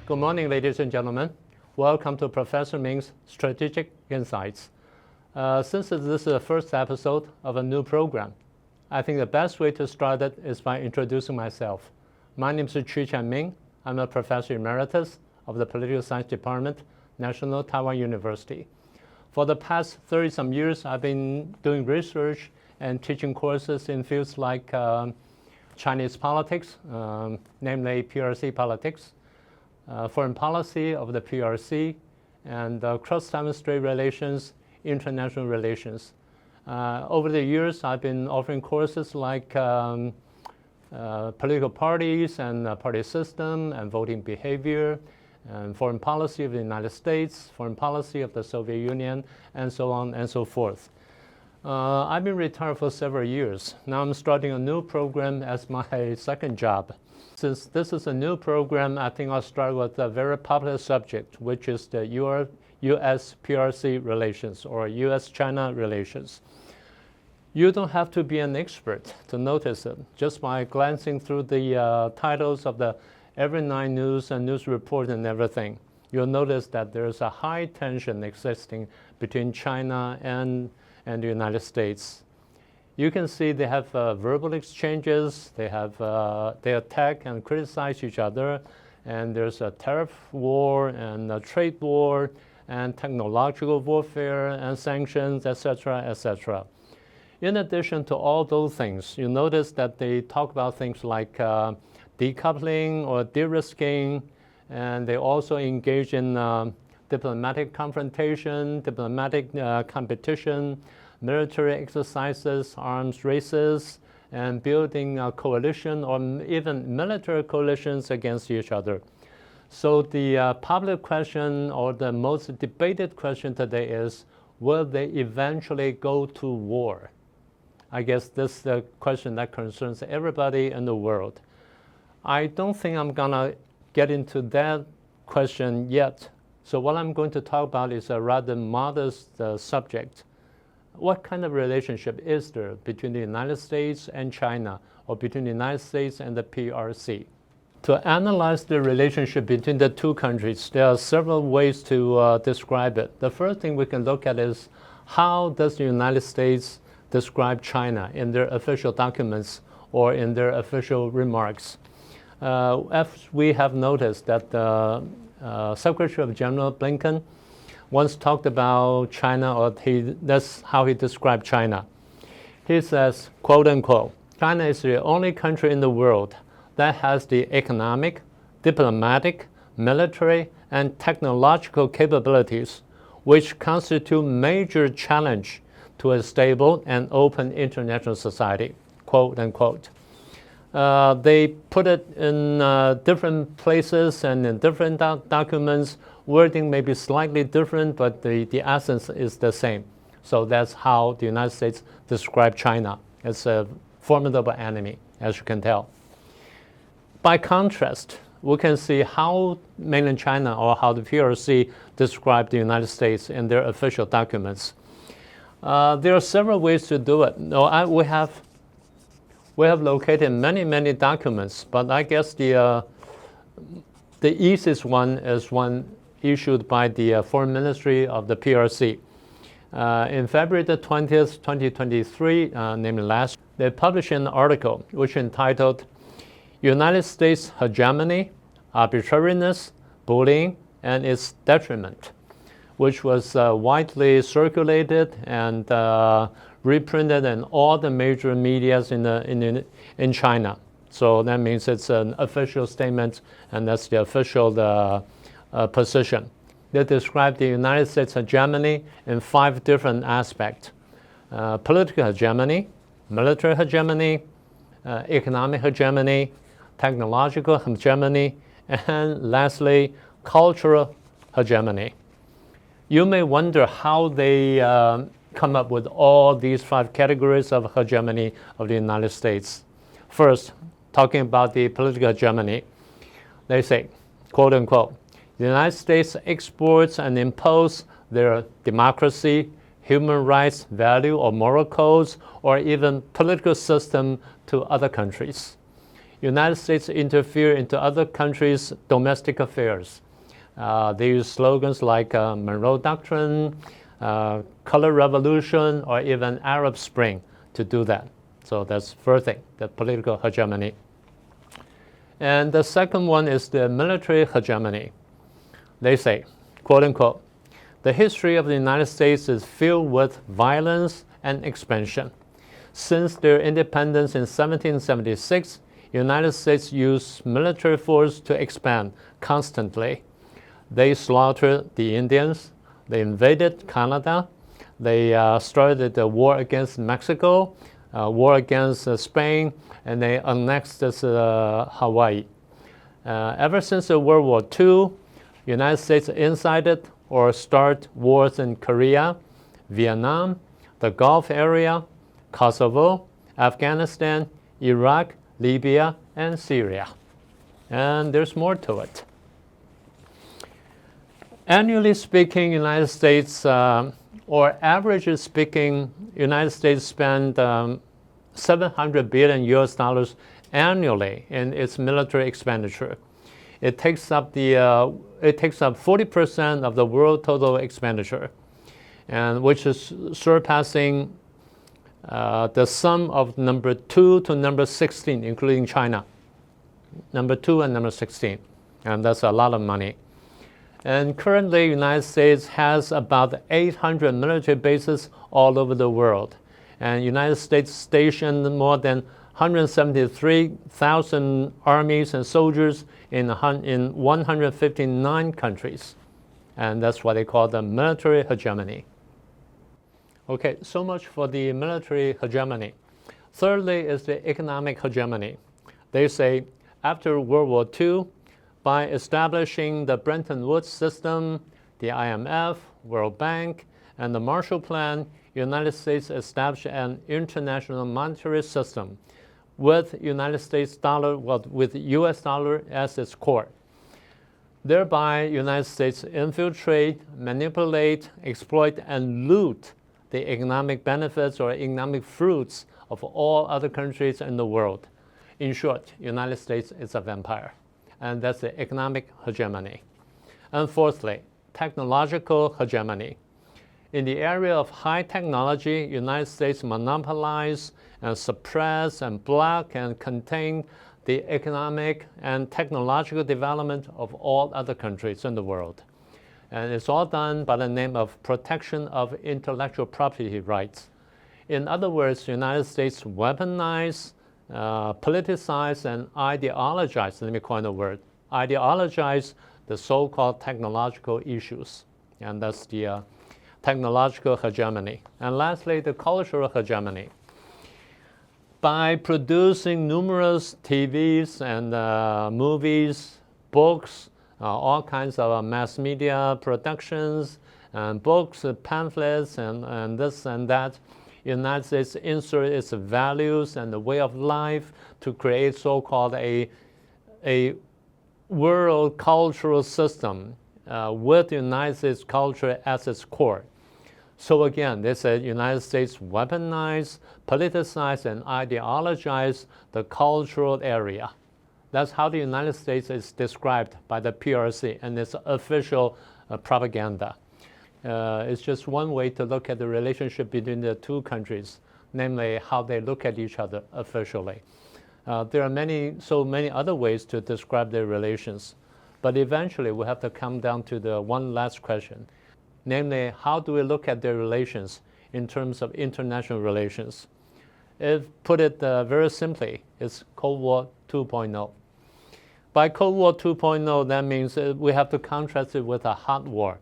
Good morning, ladies and gentlemen. Welcome to Professor Ming's Strategic Insights. Since this is the first episode of a new program, I think the best way to start it is by introducing myself. My name is Qu Ming. I'm a professor emeritus of the Political Science Department, National Taiwan University. For the past 30-some years, I've been doing research and teaching courses in fields like Chinese politics, namely PRC politics, foreign policy of the PRC, and cross-Taiwan Strait relations, international relations. Over the years, I've been offering courses like political parties and party system and voting behavior, and foreign policy of the United States, foreign policy of the Soviet Union, and so on and so forth. I've been retired for several years. Now I'm starting a new program as my second job. Since this is a new program, I think I'll start with a very popular subject, which is the U.S.-PRC relations or U.S.-China relations. You don't have to be an expert to notice it. Just by glancing through the titles of the every night news and news report and everything, you'll notice that there's a high tension existing between China and the United States. You can see they have verbal exchanges, they attack and criticize each other, and there's a tariff war and a trade war and technological warfare and sanctions, etc., etc. In addition to all those things, you notice that they talk about things like decoupling or de-risking, and they also engage in diplomatic confrontation, diplomatic competition, military exercises, arms races, and building a coalition or even military coalitions against each other. So the public question or the most debated question today is, will they eventually go to war? I guess this is the question that concerns everybody in the world. I don't think I'm gonna get into that question yet. So what I'm going to talk about is a rather modest subject. What kind of relationship is there between the United States and China, or between the United States and the PRC? To analyze the relationship between the two countries, there are several ways to describe it. The first thing we can look at is, how does the United States describe China in their official documents or in their official remarks? As we have noticed that the Secretary of General Blinken once talked about China, or that's how he described China. He says, quote unquote, China is the only country in the world that has the economic, diplomatic, military, and technological capabilities which constitute major challenge to a stable and open international society, quote unquote. They put it in different places and in different documents. Wording may be slightly different, but the essence is the same. So that's how the United States described China as a formidable enemy, as you can tell. By contrast, we can see how mainland China, or how the PRC described the United States in their official documents. There are several ways to do it. No, we have located many documents, but I guess the easiest one is one issued by the Foreign Ministry of the PRC. In February the 20th, 2023, namely last, they published an article which entitled United States Hegemony, Arbitrariness, Bullying, and Its Detriment, which was widely circulated and reprinted in all the major medias in China. So that means it's an official statement, and that's the official position. They describe the United States hegemony in 5 different aspects: political hegemony, military hegemony, economic hegemony, technological hegemony, and lastly, cultural hegemony. You may wonder how they come up with all these 5 categories of hegemony of the United States. First, talking about the political hegemony, they say, quote unquote, the United States exports and imposes their democracy, human rights, value or moral codes, or even political system to other countries. United States interfere into other countries' domestic affairs. They use slogans like Monroe Doctrine, Color Revolution, or even Arab Spring to do that. So that's first thing, the political hegemony. And the second one is the military hegemony. They say, quote unquote, the history of the United States is filled with violence and expansion. Since their independence in 1776, United States used military force to expand constantly. They slaughtered the Indians, they invaded Canada, they started the war against Mexico, war against Spain, and they annexed Hawaii. Ever since World War II, United States incited or started wars in Korea, Vietnam, the Gulf area, Kosovo, Afghanistan, Iraq, Libya, and Syria. And there's more to it. Annually speaking, United States, or averagely speaking, United States spend $700 billion US annually in its military expenditure. It takes up 40% of the world total expenditure, and which is surpassing the sum of number 2 to number 16, including China. Number 2 and number 16, and that's a lot of money. And currently, the United States has about 800 military bases all over the world. And the United States stationed more than 173,000 armies and soldiers in 159 countries. And that's what they call the military hegemony. Okay, so much for the military hegemony. Thirdly is the economic hegemony. They say after World War II, by establishing the Bretton Woods system, the IMF, World Bank, and the Marshall Plan, United States established an international monetary system with United States dollar, with US dollar as its core. Thereby, United States infiltrate, manipulate, exploit, and loot the economic benefits or economic fruits of all other countries in the world. In short, United States is a vampire. And that's the economic hegemony. And fourthly, technological hegemony. In the area of high technology, United States monopolize and suppress and block and contain the economic and technological development of all other countries in the world. And it's all done by the name of protection of intellectual property rights. In other words, the United States weaponize, politicize, and ideologize, let me coin a word, ideologize the so-called technological issues. And that's the technological hegemony. And lastly, the cultural hegemony. By producing numerous TVs and movies, books, all kinds of mass media productions, and books, pamphlets, and this and that, the United States insert its values and the way of life to create so-called a world cultural system with the United States culture as its core. So again, they said United States weaponize, politicize, and ideologize the cultural area. That's how the United States is described by the PRC and its official propaganda. It's just one way to look at the relationship between the two countries, namely how they look at each other officially. There are so many other ways to describe their relations, but eventually we have to come down to the one last question, namely how do we look at their relations in terms of international relations? If put it very simply, it's Cold War 2.0. By Cold War 2.0, that means we have to contrast it with a hot war.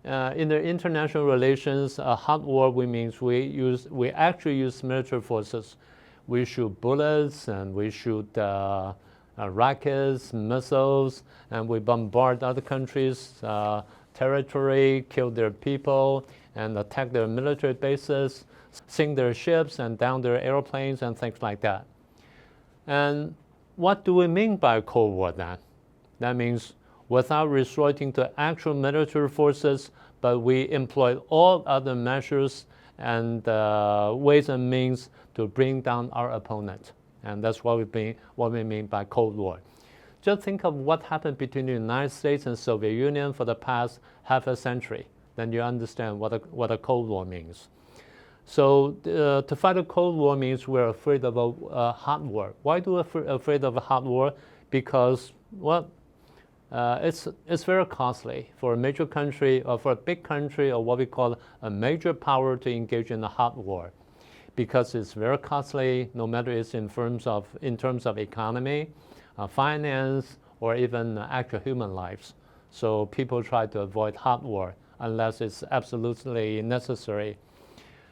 In the international relations, a hot war, means we actually use military forces. We shoot bullets and we shoot rockets, missiles, and we bombard other countries' territory, kill their people, and attack their military bases, sink their ships and down their airplanes and things like that. And what do we mean by Cold War then? That means without resorting to actual military forces, but we employ all other measures and ways and means to bring down our opponent. And that's what we mean by Cold War. Just think of what happened between the United States and Soviet Union for the past half a century. Then you understand what a Cold War means. So to fight a Cold War means we're afraid of a hot war. Why do we afraid of a hot war? Because, well, it's very costly for a major country or for a big country or what we call a major power to engage in a hot war, because it's very costly, no matter it's in terms of economy, finance, or even actual human lives. So people try to avoid hot war unless it's absolutely necessary.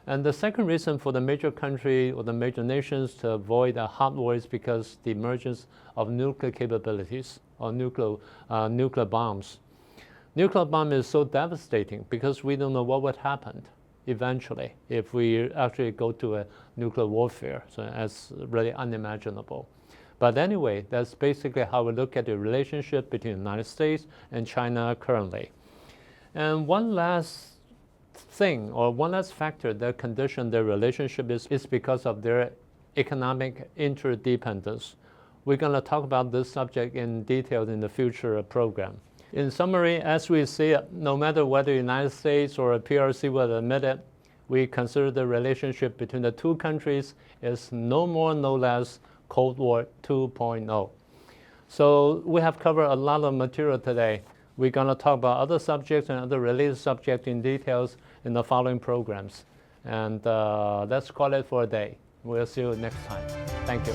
And the second reason for the major country or the major nations to avoid a hot war is because the emergence of nuclear capabilities or nuclear bombs. Nuclear bomb is so devastating because we don't know what would happen eventually if we actually go to a nuclear warfare. So that's really unimaginable. But anyway, that's basically how we look at the relationship between the United States and China currently. And one last thing, or one last factor that condition their relationship is because of their economic interdependence. We're going to talk about this subject in detail in the future program. In summary, as we see it, no matter whether the United States or a PRC will admit it, we consider the relationship between the two countries is no more, no less Cold War 2.0. So we have covered a lot of material today. We're going to talk about other subjects and other related subjects in details in the following programs. And let's call it for a day. We'll see you next time. Thank you.